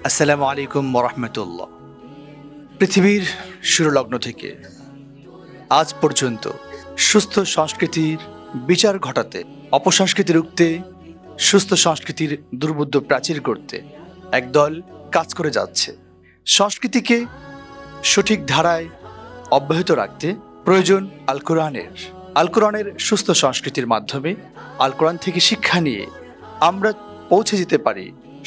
আসসালামু আলাইকুম ওরহমতুল্লাহ। পৃথিবীর শুরুলগ্ন থেকে আজ পর্যন্ত সুস্থ সংস্কৃতির বিচার ঘটাতে, অপসংস্কৃতি রুখতে, সুস্থ সংস্কৃতির দুর্বোধ্য প্রাচীর করতে একদল কাজ করে যাচ্ছে। সংস্কৃতিকে সঠিক ধারায় অব্যাহত রাখতে প্রয়োজন আল কোরআনের। আল কোরআনের সুস্থ সংস্কৃতির মাধ্যমে আল কোরআন থেকে শিক্ষা নিয়ে আমরা পৌঁছে যেতে পারি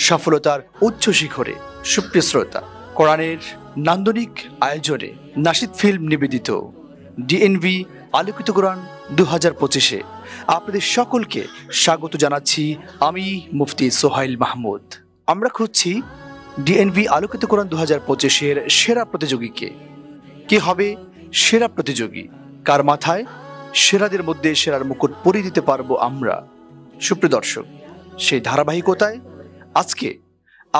সফলতার উচ্চ শিখরে। সুপ্রিয় শ্রোতা, কোরআনের নান্দনিক আয়োজনে নাশিদ ফিল্ম নিবেদিত ডিএনভি আলোকিত কোরআন 2025-এ আপনাদের সকলকে স্বাগত জানাচ্ছি। আমি মুফতি সোহাইল মাহমুদ। আমরা খুঁজছি ডিএনভি আলোকিত কোরআন 2025-এর সেরা প্রতিযোগীকে। কে হবে সেরা প্রতিযোগী? কার মাথায় সেরাদের মধ্যে সেরার মুকুট পরিয়ে দিতে পারবো আমরা? সুপ্রিয় দর্শক, সেই ধারাবাহিকতায় আজকে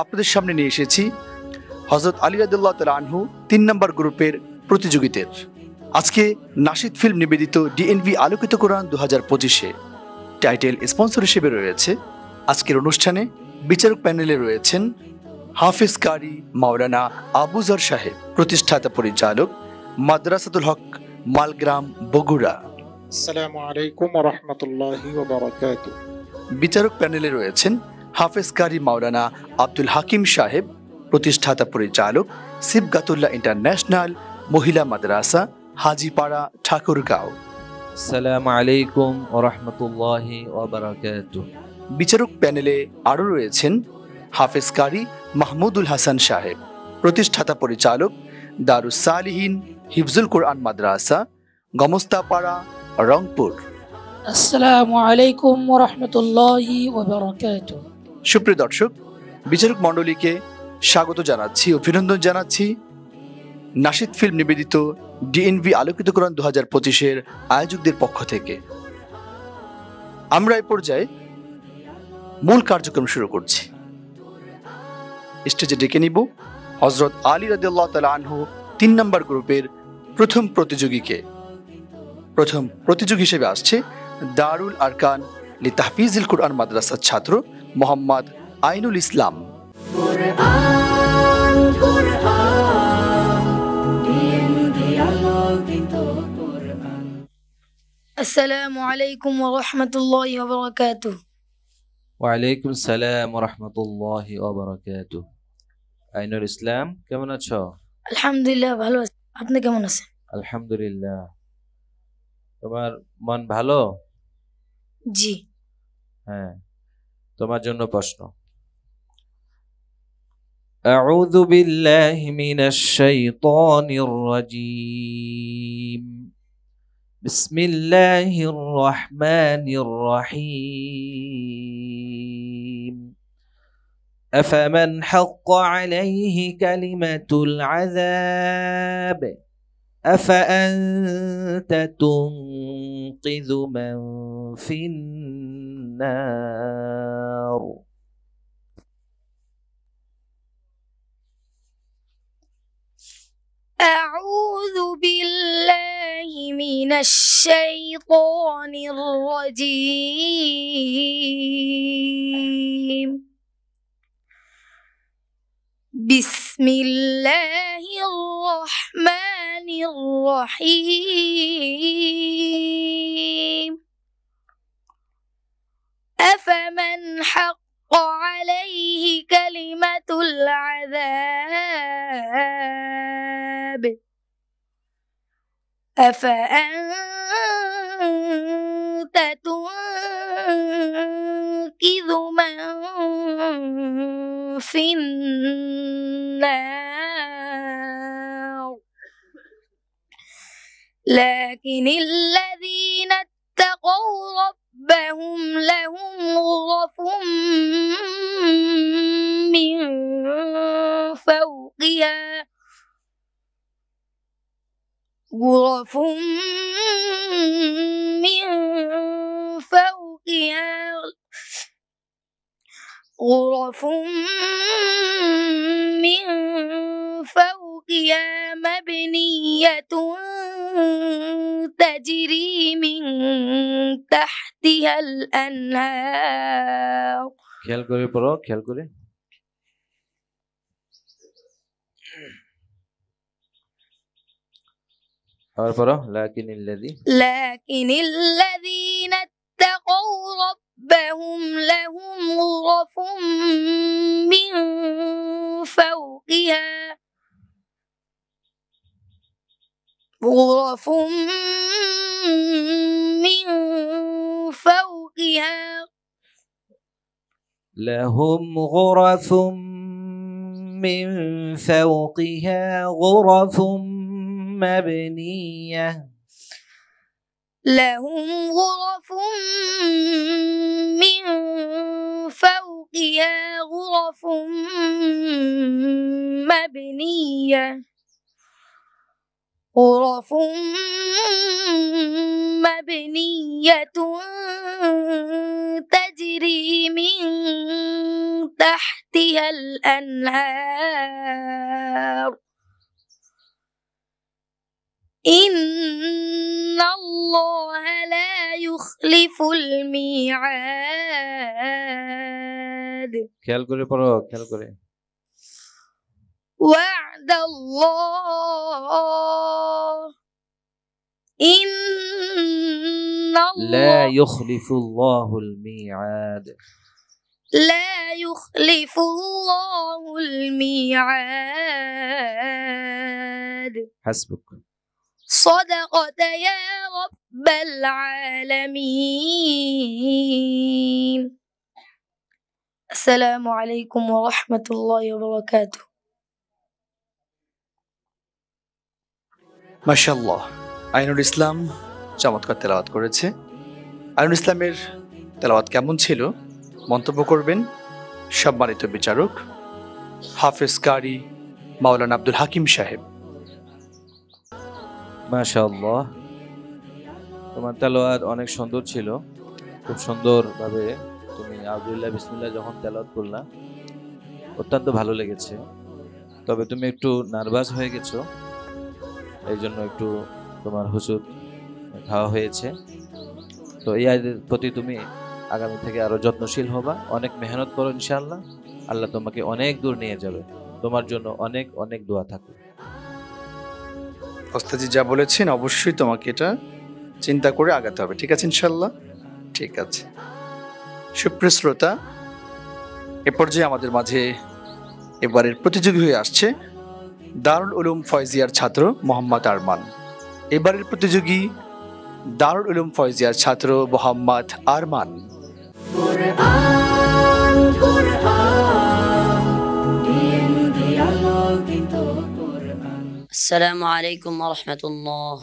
আপনাদের সামনে নিয়ে এসেছি হযরত আলী রাদিয়াল্লাহু তাআলা আনহু 3 নম্বর গ্রুপের প্রতিযোগীদের। আজকে নাশিদ ফিল্ম নিবেদিত ডিএনভি আলোকিত কোরআন 2025-এ টাইটেল স্পন্সর হিসেবে রয়েছে আজকের অনুষ্ঠানে। বিচারক প্যানেলে রয়েছেন হাফিজ কারি মাওলানা আবুজার সাহেব, প্রতিষ্ঠাতা পরিচালক, মাদ্রাসাতুল হক, মালগ্রাম, বগুড়া। আসসালামু আলাইকুম ওয়া রাহমাতুল্লাহি ওয়া বারাকাতুহু। বিচারক প্যানেলে রয়েছেন হাফিজ কারি মাওলানা আব্দুল হাকিম সাহেব, প্রতিষ্ঠাতা পরিচালক, সিবগাতুল্লাহ ইন্টারন্যাশনাল মহিলা মাদ্রাসা, হাজিপাড়া, ঠাকুরগাঁও। আসসালামু আলাইকুম ওয়া রাহমাতুল্লাহি ওয়া বারাকাতুহু। বিচারক প্যানেলে আরও রয়েছেন হাফিজ কারি মাহমুদুল হাসান সাহেব, প্রতিষ্ঠাতা পরিচালক, দারুস সালিহিন হিফজুল কোরআন মাদ্রাসা, গমস্তাপাড়া, রংপুর। আসসালামু আলাইকুম ওয়া রাহমাতুল্লাহি ওয়া বারাকাতুহু। সুপ্রিয় দর্শক, বিচারক মণ্ডলীকে স্বাগত জানাচ্ছি, অভিনন্দন জানাচ্ছি নাশিদ ফিল্ম নিবেদিত ডিএনভি আলোকিত কোরআন 2025-এর আয়োজকদের পক্ষ থেকে। আমরা এই পর্যায়ে মূল কার্যক্রম শুরু করছি। স্টেজে ডেকে নিব হযরত আলী রাদিয়াল্লাহু তাআলা আনহু 3 নম্বর গ্রুপের প্রথম প্রতিযোগীকে। প্রথম প্রতিযোগী হিসেবে আসছে দারুল আরকান লি তাহফিজুল কোরআন মাদ্রাসার ছাত্র মোহাম্মদ আইনুল ইসলাম। আসসালামু আলাইকুম ওয়া রাহমাতুল্লাহি ওয়া বারাকাতুহু। ওয়া আলাইকুম আসসালাম ওয়া রাহমাতুল্লাহি ওয়া বারাকাতুহু। আইনুল ইসলাম, কেমন আছো? আলহামদুলিল্লাহ, ভালো আছি। আপনি কেমন আছেন? আলহামদুলিল্লাহ। তোমার মন ভালো? জি। হ্যাঁ, তোমার জন্য প্রশ্ন। আউযু বিল্লাহি মিনাশ শাইতানির রাজীম। বিসমিল্লাহির রহমানির রহিম। أفمن حق عليه كلمة العذاب أفأنت تنقذ من في النار. أعوذ بالله من الشيطان الرجيم. بسم الله الرحمن الرحيم. أفمن حق عليه كلمة العذاب أفأنت تنقذ من في النار. لكن الذين اتقوا ربهم لهم غرف من فوقها مبنية تجري من تحتها الأنهار. খেয়াল করে পড়ো, খেয়াল করে। আবার পড়ো লাকিনিল্লাযী لكن الذين اتقوا ربهم لهم غرف من فوقها غرف من فوقها لهم غرف من فوقها غرف مبنية لهم غرف من فوقها غرف مبنية غرف مبنية تجري من تحتها الأنهار إن الله لا يخلف الميعاد খেয়াল করে পড়ো খেয়াল করে وعد الله إن لا الله يخلف الله الميعاد لا يخلف الله الميعاد حسبك صدقت يا رب العالمين السلام عليكم ورحمة الله وبركاته মাশাআল্লাহ, আইনুল ইসলাম চমৎকার তেলাওয়াত করেছে। আইনুল ইসলামের তেলাওয়াত কেমন ছিল মন্তব্য করবেন সম্মানিত বিচারক হাফেজ কারি মাওলানা আব্দুল হাকিম সাহেব। মাশাআল্লাহ, তোমার তেলাওয়াত অনেক সুন্দর ছিল। খুব সুন্দরভাবে তুমি আউযুবিল্লাহি বিসমিল্লাহ যখন তেলাওয়াত করলা অত্যন্ত ভালো লেগেছে। তবে তুমি একটু নার্ভাস হয়ে গেছো, এই জন্য একটু তোমার হুজুর খাওয়া হয়েছে। তো এই আয়াতের প্রতি তুমি আগামী থেকে আরো যত্নশীল হবা, অনেক মেহনত করো, ইনশাআল্লাহ আল্লাহ তোমাকে অনেক দূর নিয়ে যাবে। তোমার জন্য অনেক অনেক দোয়া থাকবে। ওস্তাদজি যা বলেছেন অবশ্যই তোমাকে এটা চিন্তা করে আগাতে হবে, ঠিক আছে ইনশাআল্লাহ? ঠিক আছে। সুপ্রিয় শ্রোতা, এ পর্যায়ে আমাদের মাঝে এবারের প্রতিযোগী হয়ে আসছে দারুল উলুম ফয়জিয়ার ছাত্র মোহাম্মদ আরমান। এবারের প্রতিযোগী দারুল উলুম ফয়জিয়ার ছাত্র মোহাম্মদ আরমান। السلام عليكم ورحمة الله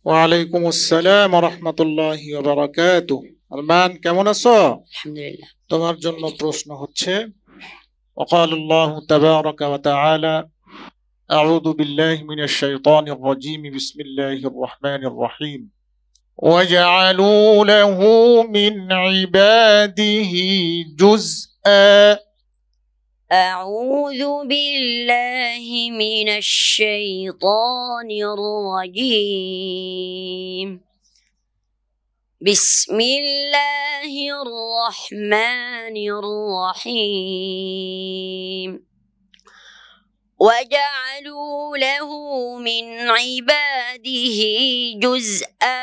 ওয়ালাইকুম আসসালাম ওয়া রাহমাতুল্লাহি ওয়া বারাকাতুহু। আরমান, কেমন আছো? الحمد لله তোমার জন্য প্রশ্ন হচ্ছে وقال الله تبارك وتعالى أعوذ بالله من الشيطان الرجيم بسم الله الرحمن الرحيم وجعلوا له من عباده جزءا أعوذ بالله من الشيطان الرجيم بسم الله الرحمن الرحيم وجعلوا له من عباده جزءا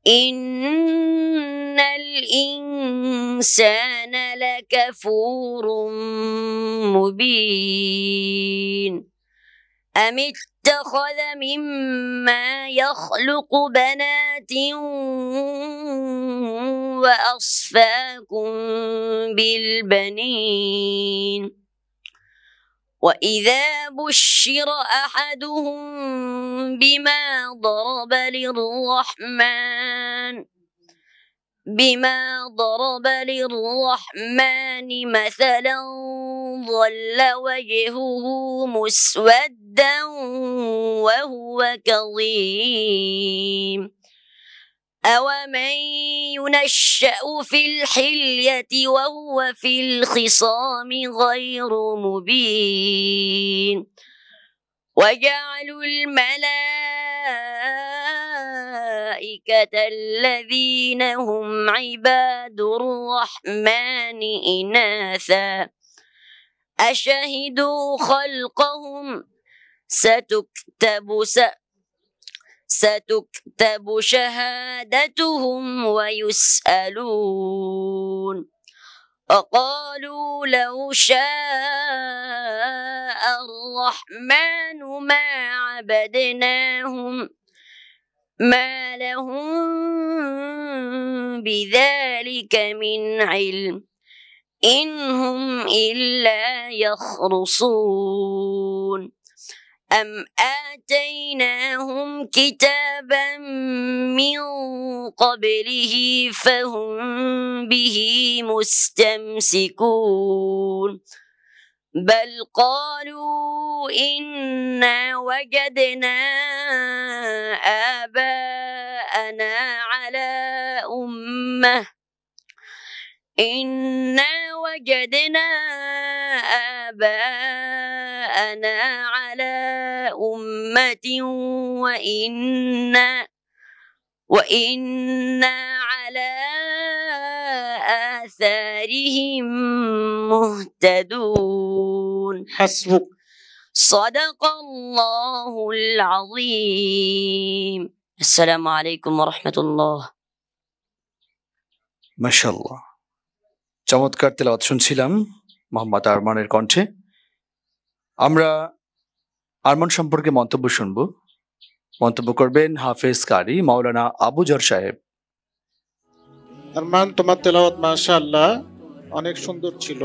إن الإنسان لكفور مبين أم اتخذ مما يخلق بنات وأصفاكم بالبنين وإذا بشر أحدهم بما ضرب للرحمن مثلا ظل وجهه مسودا وهو كظيم أومن ينشأ في الحلية وهو في الخصام غير مبين وجعلوا الملائكة الذين هم عباد الرحمن إناثا أشهدوا خلقهم ستكتب شهادتهم ويسألون وقالوا لو شاء الرحمن ما عبدناهم ما لهم بذلك من علم إن هم إلا يخرصون أم آتيناهم كتابا من قبله فهم به مستمسكون بل قالوا إنا وجدنا آباءنا على أمة وإنا على آثارهم مهتدون حسبك. صدق الله العظيم. السلام عليكم ورحمة الله. মাশাআল্লাহ, চমৎকার তেলাওয়াত শুনছিলাম মোহাম্মদ আরমানের কণ্ঠে। আমরা আরমান সম্পর্কে মন্তব্য শুনবো। মন্তব্য করবেন হাফেজ কারি মাওলানা আবু জর সাহেব। আরমান, তোমার তেলাওয়াত মাশাআল্লাহ অনেক সুন্দর ছিল।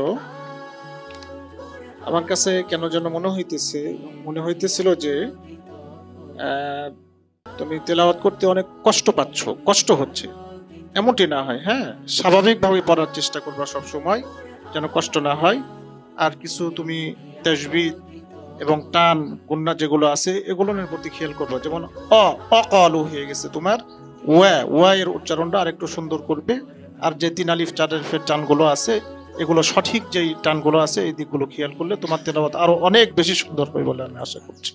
আমার কাছে কেন যেন মনে হইতেছিল যে তুমি তেলাওয়াত করতে অনেক কষ্ট হচ্ছে। এমনটি না হয়, হ্যাঁ, স্বাভাবিকভাবে পড়ার চেষ্টা করবা সব সময়, যেন কষ্ট না হয়। আর কিছু তুমি তাজবিদ এবং টান গুন্না যেগুলো আছে এগুলোর প্রতি খেয়াল করবো। যেমন অকালু হয়ে গেছে, তোমার ওয়া এর উচ্চারণটা আরেকটু সুন্দর করবে। আর যে 3 আলিফ 4 আলিফের টানগুলো আছে, এগুলো সঠিক যেই টানগুলো আছে এই দিকগুলো খেয়াল করলে তোমার তেলাওয়াত আরো অনেক বেশি সুন্দর হবে বলে আমি আশা করছি।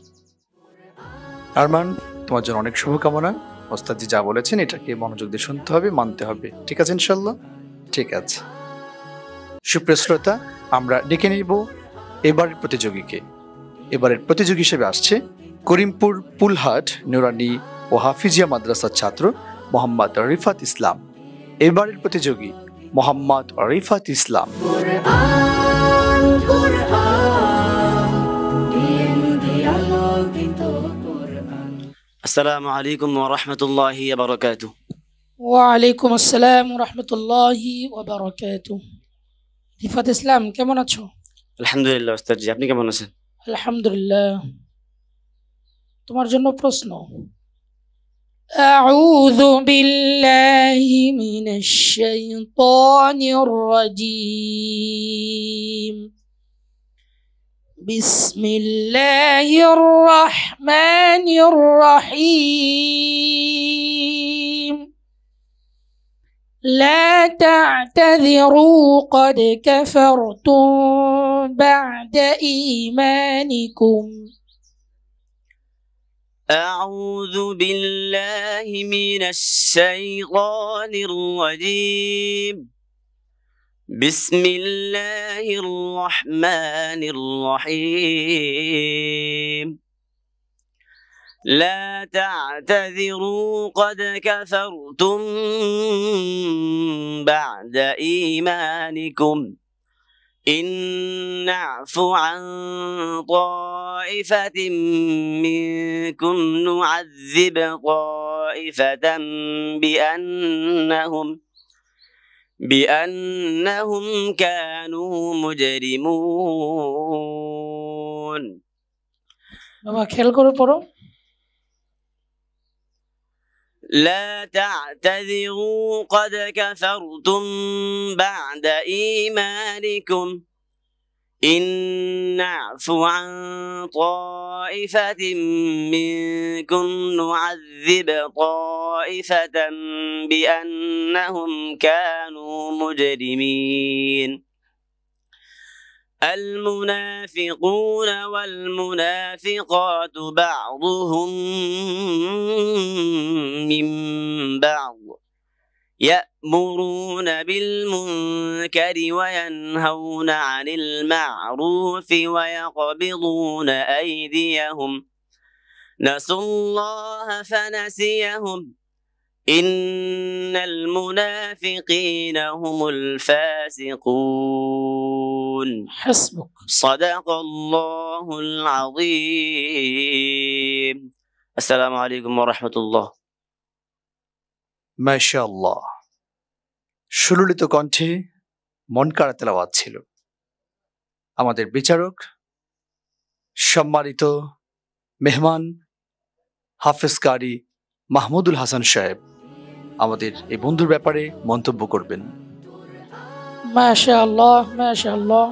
আরমান, তোমার জন্য অনেক শুভকামনা। ওস্তাদজি যা বলেছেন এটাকে মনোযোগ দিয়ে শুনতে হবে, মানতে হবে। ঠিক আছে ইনশাল্লাহ? ঠিক আছে। সুপ্রিয় শ্রোতা, আমরা ডেকে নিব এবারের প্রতিযোগীকে। এবারের প্রতিযোগী হিসেবে আসছে করিমপুর পুলহাট নুরানি ও হাফিজিয়া মাদ্রাসার ছাত্র মোহাম্মদ রিফাত ইসলাম। এবারের প্রতিযোগী মোহাম্মদ রিফাত ইসলাম। আসসালামু আলাইকুম ওয়া রাহমাতুল্লাহি ওয়া বারাকাতুহু। ওয়ালাইকুম আসসালাম ওয়া রাহমাতুল্লাহি ওয়া বারাকাতুহু। রিফাত ইসলাম, কেমন আছো? আলহামদুলিল্লাহ ওস্তাদজি, আপনি কেমন আছেন? আলহামদুলিল্লাহ। তোমার জন্য প্রশ্ন। আউযু বিল্লাহি মিনাশ শাইতানির রাজীম। বিসমিল্লাহির রহমানির রহিম। لا تعتذروا قد كفرتم بعد إيمانكم. أعوذ بالله من الشيطان الرجيم. بسم الله الرحمن الرحيم. لا تعتذروا قد كفرتم بعد إيمانكم إن نعفو عن طائفة منكم نعذب طائفة بأنهم كانوا مجرمون. বাবা খেয়াল করে পড়ো। لا تعتذروا قد كفرتم بعد إيمانكم إن نعفو عن طائفة منكم نعذب طائفة بأنهم كانوا مجرمين. المنافقون والمنافقات بعضهم من بعض يأمرون بالمنكر وينهون عن المعروف ويقبضون أيديهم نسوا الله فنسيهم إن المنافقين هم الفاسقون حسبك. صدق الله العظيم السلام عليكم ورحمة الله মাশাআল্লাহ, সুললিত কণ্ঠে মন কাড়া তেলাওয়াত ছিল। আমাদের বিচারক, সম্মানিত মেহমান হাফেজ কারি মাহমুদুল হাসান সাহেব আমাদের এই বন্ধুর ব্যাপারে মন্তব্য করবেন। মাশাআল্লাহ, মাশাআল্লাহ।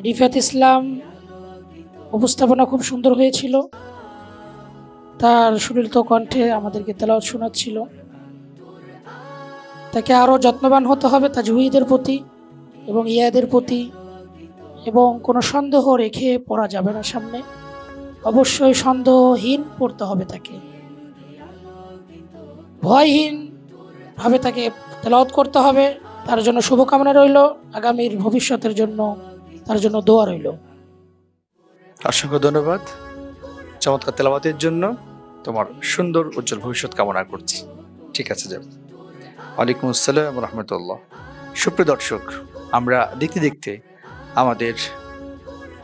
রিফাত ইসলাম উপস্থাপনা খুব সুন্দর হয়েছিল। তার সুললিত কণ্ঠে আমাদেরকে তেলাওয়াত শোনাচ্ছিল। তাকে আরও যত্নবান হতে হবে তাজউইদের প্রতি এবং ইয়াদের প্রতি, এবং কোনো সন্দেহ রেখে পড়া যাবে না। সামনে অবশ্যই সন্দেহহীন পড়তে হবে, তাকে ভয়হীন ভাবে তাকে তেলাওয়াত করতে হবে। তার জন্য শুভকামনা রইল, আগামীর ভবিষ্যতের জন্য তার জন্য দোয়া রইল। অসংখ্য ধন্যবাদ চমৎকার তেলাওয়াতের জন্য। তোমার সুন্দর উজ্জ্বল ভবিষ্যৎ কামনা করছি। ঠিক আছে, যাব। ওয়ালাইকুম আসসালাম রহমতুল্লাহ। সুপ্রিয় দর্শক, আমরা দেখতে দেখতে আমাদের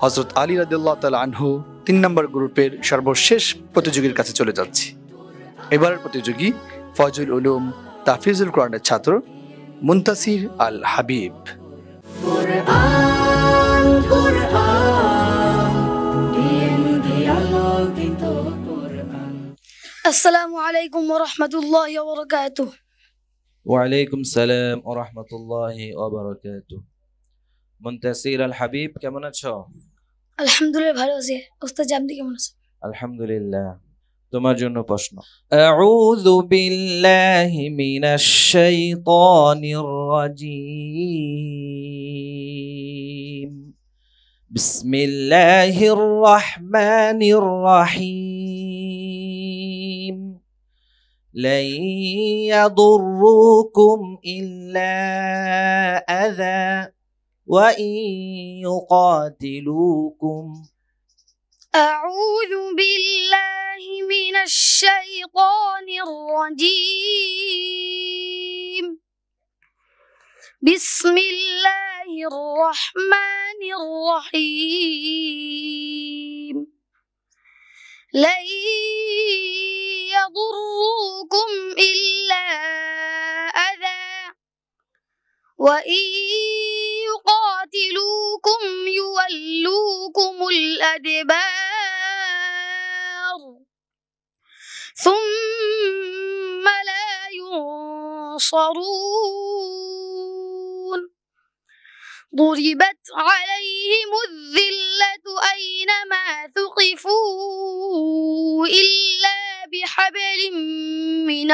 হযরত আলী রাদিয়াল্লাহু তাআলা আনহু ৩ নম্বর গ্রুপের সর্বশেষ প্রতিযোগীর কাছে চলে যাচ্ছি। এবারের প্রতিযোগী ফয়জুল উলুম তাহফিজুল কোরআনের ছাত্র মুনতাসির আল হাবিব। السلام عليكم ورحمة الله وبركاته ওয়ালাইকুম সালাম ওয়া রাহমাতুল্লাহি ওয়া বারাকাতুহু। মুনতাসির আল হাবিব, কেমন আছো? الحمد لله ভালো আছি। ওস্তাদ জামদি কেমন আছেন? আলহামদুলিল্লাহ। তোমার জন্য প্রশ্ন। আউযু বিল্লাহি মিনাশ শাইতানির রাজীম। বিসমিল্লাহির রহমানির রহিম। لن يضروكم إلا أذى وإن يقاتلوكم. أعوذ بالله من الشيطان الرجيم. بسم الله الرحمن الرحيم. لن يضروكم إلا أذى وإن يقاتلوكم يولوكم الأدبار ثم لا ينصرون. ضربت عليهم الذلة أينما ثقفوا إلا بحبل من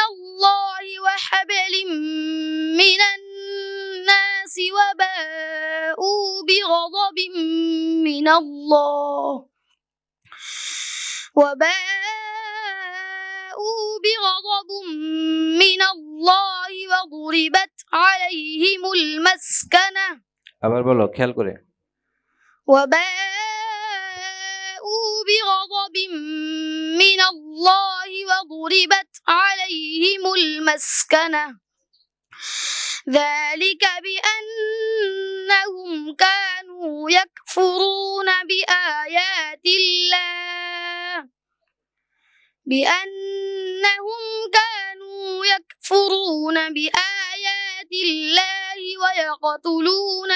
الله وحبل من الناس وباءوا بغضب من الله وضربت عليهم المسكنة আবার বলো খেয়াল করে। وباءوا بغضب من الله وضربت عليهم المسكنة ذلك بأنهم كانوا يكفرون بآيات الله ويقتلون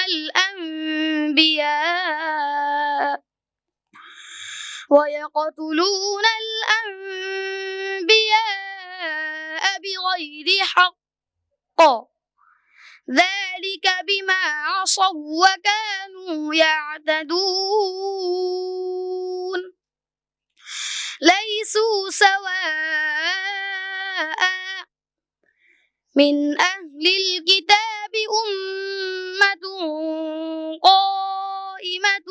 الأنبياء بغير حق ذلك بما عصوا وكانوا يعتدون. ليسوا سواء من أهل الكتاب أمة قائمة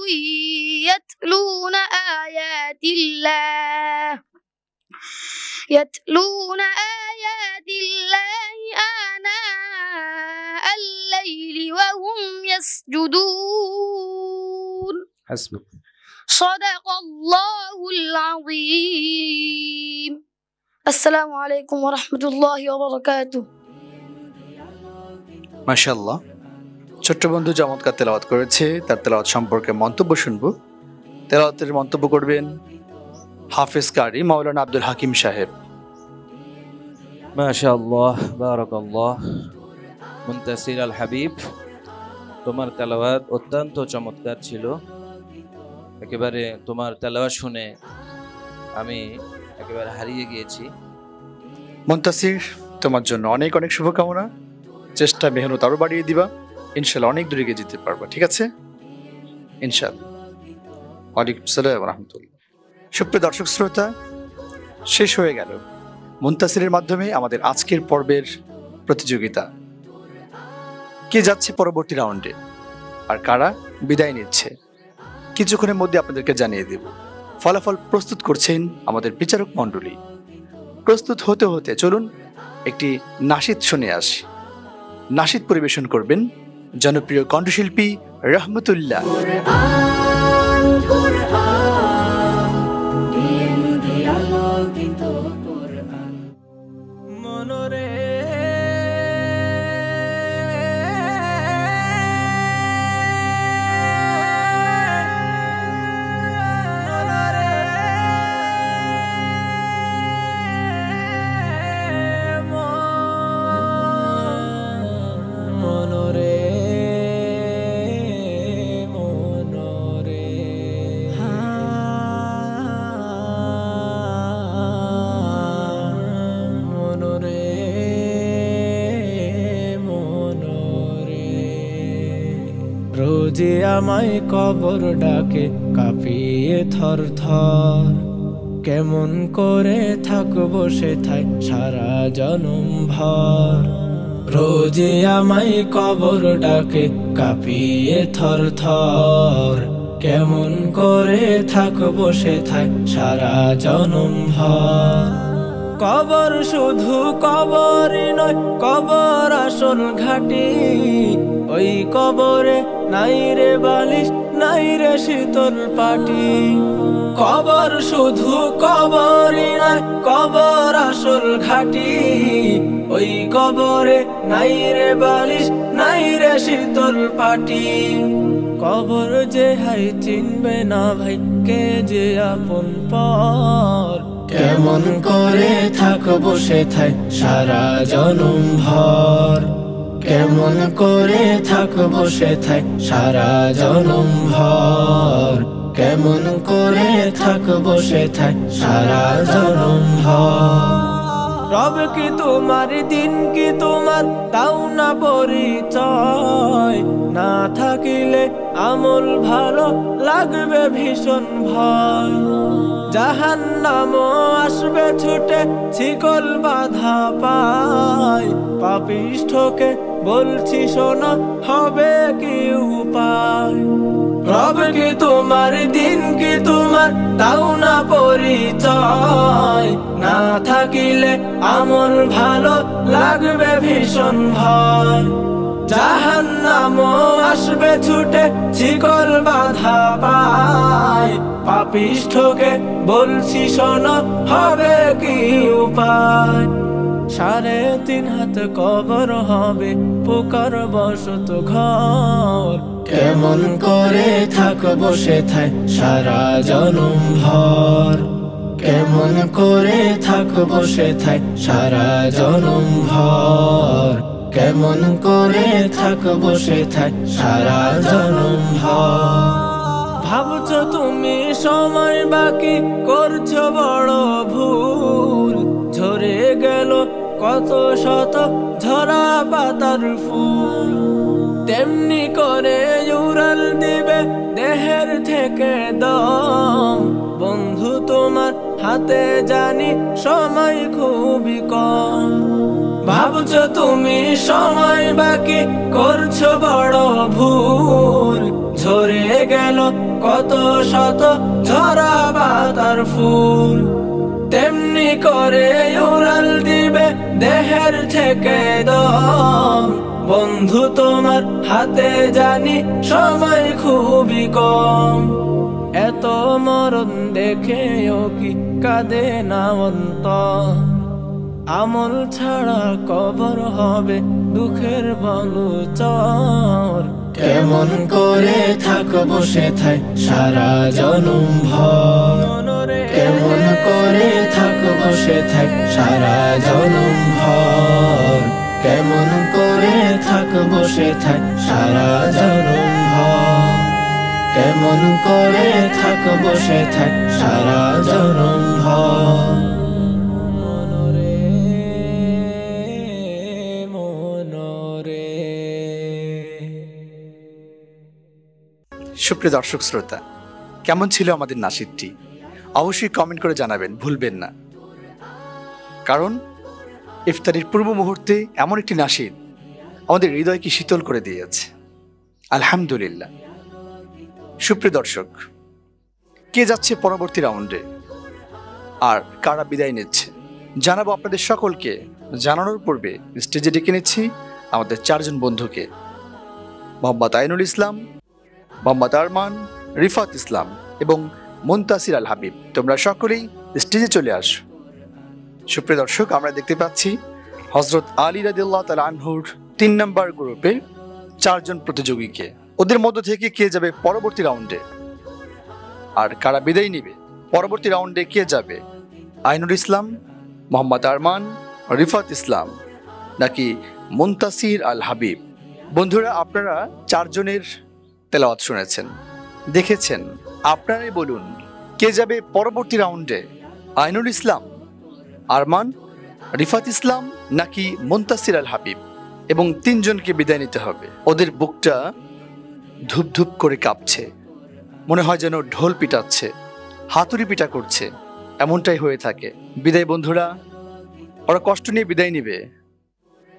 يتلون آيات الله يتلون آيات الله آناء الليل وهم يسجدون حسبك. صدق الله العظيم. السلام عليكم ورحمة الله وبركاته. মাশাআল্লাহ, ছোট্ট বন্ধু চমৎকার তেলাওয়াত করেছে। তার তেলাওয়াত সম্পর্কে মন্তব্য শুনবো। তেলাওয়াতের মন্তব্য করবেন হাফেজ কারি মাওলানা আব্দুল হাকিম সাহেব। মাশাআল্লাহ, বারাকাল্লাহ। মুনতাসির আল হাবিব, তোমার তেলাওয়াত অত্যন্ত চমৎকার ছিল। একেবারে তোমার তেলাওয়াত শুনে আমি একেবারে হারিয়ে গিয়েছি। মুনতাসির, তোমার জন্য অনেক অনেক শুভকামনা। চেষ্টা মেহনত আরো বাড়িয়ে দিবা, ইনশাল্লাহ অনেক দূরে গিয়ে যেতে পারবা। ঠিক আছে, ইনশাল্লাহ। ওয়ালাইকুম আসসালাম রহমতুল্লাহ। সুপ্রিয় দর্শক শ্রোতা, শেষ হয়ে গেল মুনতাসিরের মাধ্যমে আমাদের আজকের পর্বের প্রতিযোগিতা। কে যাচ্ছে পরবর্তী রাউন্ডে আর কারা বিদায় নিচ্ছে কিছুক্ষণের মধ্যে আপনাদেরকে জানিয়ে দেব। ফলাফল প্রস্তুত করছেন আমাদের বিচারক মণ্ডলী। প্রস্তুত হতে হতে চলুন একটি নাশিদ শুনে আসি। নাশিদ পরিবেশন করবেন জনপ্রিয় কণ্ঠশিল্পী রহমতুল্লাহ। রোজে আমায় কবর ডাকে কাঁপিয়ে থর থর, কেমন করে থাকবো সেথায় সারা জনম ভর। রোজে আমায় কবর ডাকে কাঁপিয়ে থর থর, কেমন করে থাকবো সেথায় সারা জনম ভর। কবর শুধু কবরই নয়, কবর আসল ঘাটি। ওই কবরে নাই রে বালিশ, নাই রে শীতল পাটি। কবর শুধু কবরই নয়, কবর আসল ঘাটি। ওই কবরে নাই রে বালিশ, নাই রে শীতল পাটি। কবর যে হাই চিনবে না ভাই, কে যে আপন পর। কেমন করে থাকবো সেথায় সারা জনম ভর, কেমন করে থাকবো সেথায় সারা জনম ভর, কেমন করে থাকবো সেথায় সারা জনম ভর। রব কি তোমার, দিন কি তোমার, তাও না পরিচয়। না থাকিলে আমল ভালো লাগবে ভীষণ ভয়। জাহান্নামও আসবে ছুটে, শিকল বাধা পায়। পাপিষ্ঠকে বলছি শোনো, হবে কি উপায়। রব কি তোমার, দিন কি তোমার, তাও না পরিচয়। না থাকিলে আমল ভালো লাগবে ভীষণ ভয়। জাহান্নামও আসবে ছুটে, শিকল বাধা পায়। পাপিষ্ঠকে বলছি শোনো, হবে কি উপায়। 3.5 হাত কবর হবে, পোকার বসত ঘর। কেমন করে থাকবো সেথায় সারা জনম ভর, কেমন করে থাকবো সেথায় সারা জনম ভর, কেমন করে থাকবো সেথায় সারা জনম ভর। ভাবছো তুমি সময় বাকি, করছো বড় ভুল। ঝরে গেল কত শত ঝরা পাতার ফুল। তেমনি করে উড়াল দিবে দেহের থেকে দম। বন্ধু তোমার হাতে জানি সময় খুবই কম। ভাবছো তুমি সময় বাকি, করছো বড় ভুল। ঝরে গেল কত শত ঝরা পাতার ফুল, তেমনি করে উড়াল দিবে দেহের থেকে দম। বন্ধু তোমার হাতে জানি সময় খুবই কম, এত মরণ দেখেও কি কাঁদে না অন্তর? আমল ছাড়া কবর হবে দুঃখের বলুচর। কেমন করে থাকবো সেথায় সারা জনম ভর, কেমন করে থাকবো সেথায় সারা জনম ভর, কেমন করে থাকবো সেথায় সারা জনম ভর, কেমন করে থাকবো সেথায় সারা জনম ভর। সুপ্রিয় দর্শক শ্রোতা, কেমন ছিল আমাদের নাশিদটি? অবশ্যই কমেন্ট করে জানাবেন, ভুলবেন না। কারণ ইফতারির পূর্ব মুহূর্তে এমন একটি নাশিদ আমাদের হৃদয়কে শীতল করে দিয়েছে। আলহামদুলিল্লাহ। সুপ্রিয় দর্শক, কে যাচ্ছে পরবর্তী রাউন্ডে আর কারা বিদায় নিচ্ছে জানাবো আপনাদের সকলকে। জানানোর পূর্বে স্টেজে ডেকে নিচ্ছি আমাদের 4 জন বন্ধুকে, মোহাম্মদ আইনুল ইসলাম, মোহাম্মদ আরমান, রিফাত ইসলাম এবং মুনতাসির আল হাবিব। তোমরা সকলেই স্টেজে চলে আসো। সুপ্রিয় দর্শক, আমরা দেখতে পাচ্ছি হযরত আলী রাদিয়াল্লাহু তাআলা আনহুর 3 নম্বর গ্রুপের 4 জন প্রতিযোগীকে। ওদের মধ্য থেকে কে যাবে পরবর্তী রাউন্ডে আর কারা বিদায় নিবে? পরবর্তী রাউন্ডে কে যাবে? আইনুল ইসলাম, মোহাম্মদ আরমান, রিফাত ইসলাম নাকি মুনতাসির আল হাবিব? বন্ধুরা, আপনারা 4 জনের তেলাওয়াত শুনেছেন, দেখেছেন। আপনারাই বলুন, কে যাবে পরবর্তী রাউন্ডে? আইনুল ইসলাম, আরমান, রিফাত ইসলাম নাকি মুনতাসির আল হাবিব? এবং 3 জনকে বিদায় নিতে হবে। ওদের বুকটা ধুপ ধুপ করে কাঁপছে, মনে হয় যেন ঢোল পিটাচ্ছে, হাতুড়ি পিটা করছে, এমনটাই হয়ে থাকে। বিদায় বন্ধুরা, ওরা কষ্ট নিয়ে বিদায় নিবে।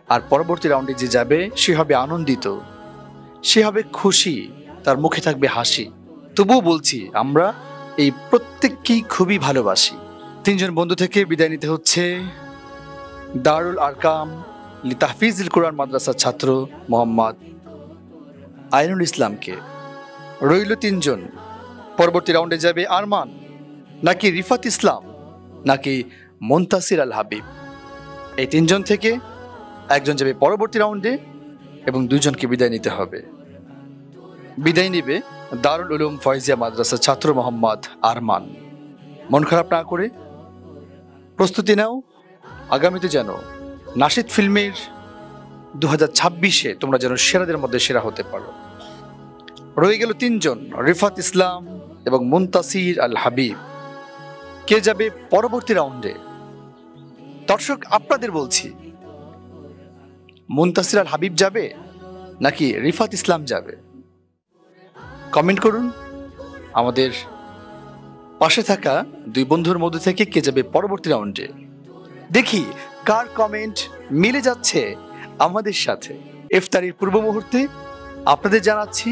আর পরবর্তী রাউন্ডে যে যাবে সে হবে আনন্দিত, সে হবে খুশি, তার মুখে থাকবে হাসি। তবুও বলছি, আমরা এই প্রত্যেককেই খুবই ভালোবাসি। 3 জন বন্ধু থেকে বিদায় নিতে হচ্ছে দারুল আরকাম লিতাহফিজুল কোরআন মাদ্রাসার ছাত্র মোহাম্মদ আইনুল ইসলামকে। রইল 3 জন। পরবর্তী রাউন্ডে যাবে আরমান নাকি রিফাত ইসলাম নাকি মুনতাসির আল হাবিব? এই 3 জন থেকে একজন যাবে পরবর্তী রাউন্ডে এবং 2 জনকে বিদায় নিতে হবে। বিদায় নিবে দারুল উলুম ফয়জিয়া মাদ্রাসার ছাত্র মোহাম্মদ আরমান। মন খারাপ না করে প্রস্তুতি নাও, আগামীতে যেন নাশিদ ফিল্মের 2026-এ তোমরা যেন সেরাদের মধ্যে সেরা হতে পারো। রয়ে গেল 3 জন, রিফাত ইসলাম এবং মুনতাসির আল হাবিব। কে যাবে পরবর্তী রাউন্ডে? দর্শক, আপনাদের বলছি, মুনতাসির আল হাবিব যাবে নাকি রিফাত ইসলাম যাবে? কমেন্ট করুন। আমাদের পাশে থাকা 2 বন্ধুর মধ্যে থেকে কে যাবে পরবর্তী রাউন্ডে? দেখি কার কমেন্ট মিলে যাচ্ছে আমাদের সাথে। ইফতারির পূর্ব মুহূর্তে আপনাদের জানাচ্ছি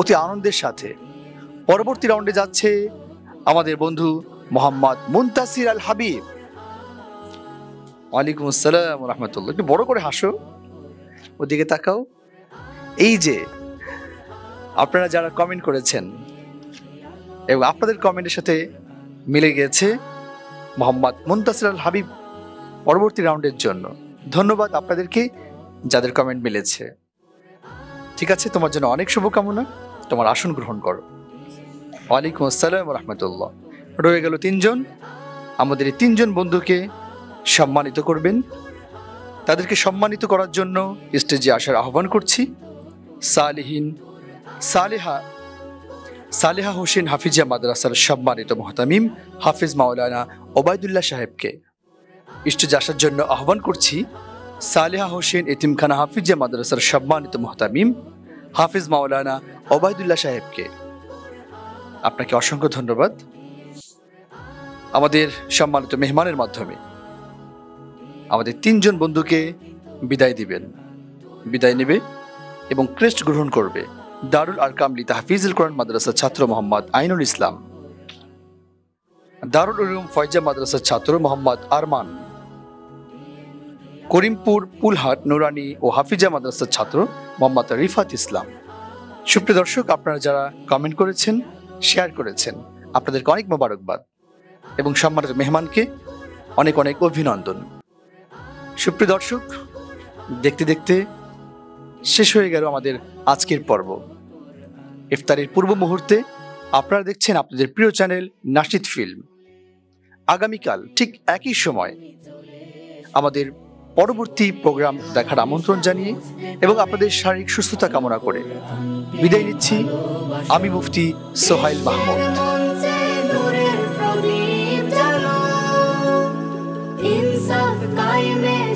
অতি আনন্দের সাথে পরবর্তী রাউন্ডে যাচ্ছে আমাদের বন্ধু মোহাম্মদ মুনতাসির আল হাবিব। ওয়ালাইকুম আসসালাম ওয়া রাহমাতুল্লাহ। একটু বড় করে হাসো, ওদিকে তাকাও। এই যে আপনারা যারা কমেন্ট করেছেন এবং আপনাদের কমেন্টের সাথে মিলে গেছে মোহাম্মদ মুনতাসির আল হাবিব পরবর্তী রাউন্ডের জন্য। ধন্যবাদ আপনাদেরকে যাদের কমেন্ট মিলেছে। ঠিক আছে, তোমার জন্য অনেক শুভকামনা। তোমার আসন গ্রহণ করো। ওয়ালাইকুম আসসালাম ওয়া রাহমাতুল্লাহ। রয়ে গেল 3 জন। আমাদের এই 3 জন বন্ধুকে সম্মানিত করবেন। তাদেরকে সম্মানিত করার জন্য স্টেজে আসার আহ্বান করছি সালেহা হোসেন হাফিজিয়া মাদ্রাসার সম্মানিত মুহতামিম হাফিজ মাওলানা ওবায়দুল্লাহ সাহেবকে। স্টেজে আসার জন্য আহ্বান করছি সালেহা হোসেন এতিমখানা হাফিজিয়া মাদ্রাসার সম্মানিত মুহতামিম হাফিজ মাওলানা ওবায়দুল্লাহ সাহেবকে। আপনাকে অসংখ্য ধন্যবাদ। আমাদের সম্মানিত মেহমানের মাধ্যমে আমাদের 3 জন বন্ধুকে বিদায় দিবেন, বিদায় নেবে এবং ক্রেস্ট গ্রহণ করবে দারুল আরকাম লি তাহফিজুল কোরআন মাদ্রাসার ছাত্র মোহাম্মদ আইনুল ইসলাম, দারুল উলুম ফয়জা মাদ্রাসার ছাত্র মোহাম্মদ আরমান, করিমপুর পুলহাট নুরানি ও হাফিজা মাদ্রাসার ছাত্র মোহাম্মদ রিফাত ইসলাম। সুপ্রিয় দর্শক, আপনারা যারা কমেন্ট করেছেন, শেয়ার করেছেন, আপনাদেরকে অনেক মোবারকবাদ এবং সম্মানিত মেহমানকে অনেক অনেক অভিনন্দন। সুপ্রিয় দর্শক, দেখতে দেখতে শেষ হয়ে গেল আমাদের আজকের পর্ব। ইফতারের পূর্ব মুহূর্তে আপনারা দেখছেন আপনাদের প্রিয় চ্যানেল নাশিদ ফিল্ম। আগামীকাল ঠিক একই সময় আমাদের পরবর্তী প্রোগ্রাম দেখার আমন্ত্রণ জানিয়ে এবং আপনাদের শারীরিক সুস্থতা কামনা করে বিদায় নিচ্ছি। আমি মুফতি সোহাইল মাহমুদ।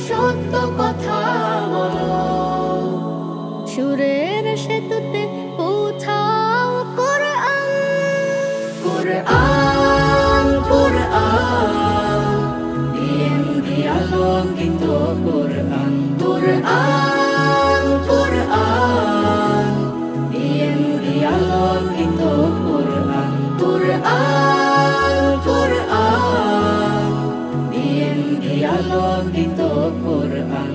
সত্য কথা বলো, সুরের সেতুতে পৌঁছাও কোরআন, কোরআন, কোরআন, বিএনপি আলোকিত কোরআন, কোরআন, কোরআন, বিএনপি আলোকিত কোরআন, কোরআন, কোরআন, বিএনপি আলোকিত কোরআন।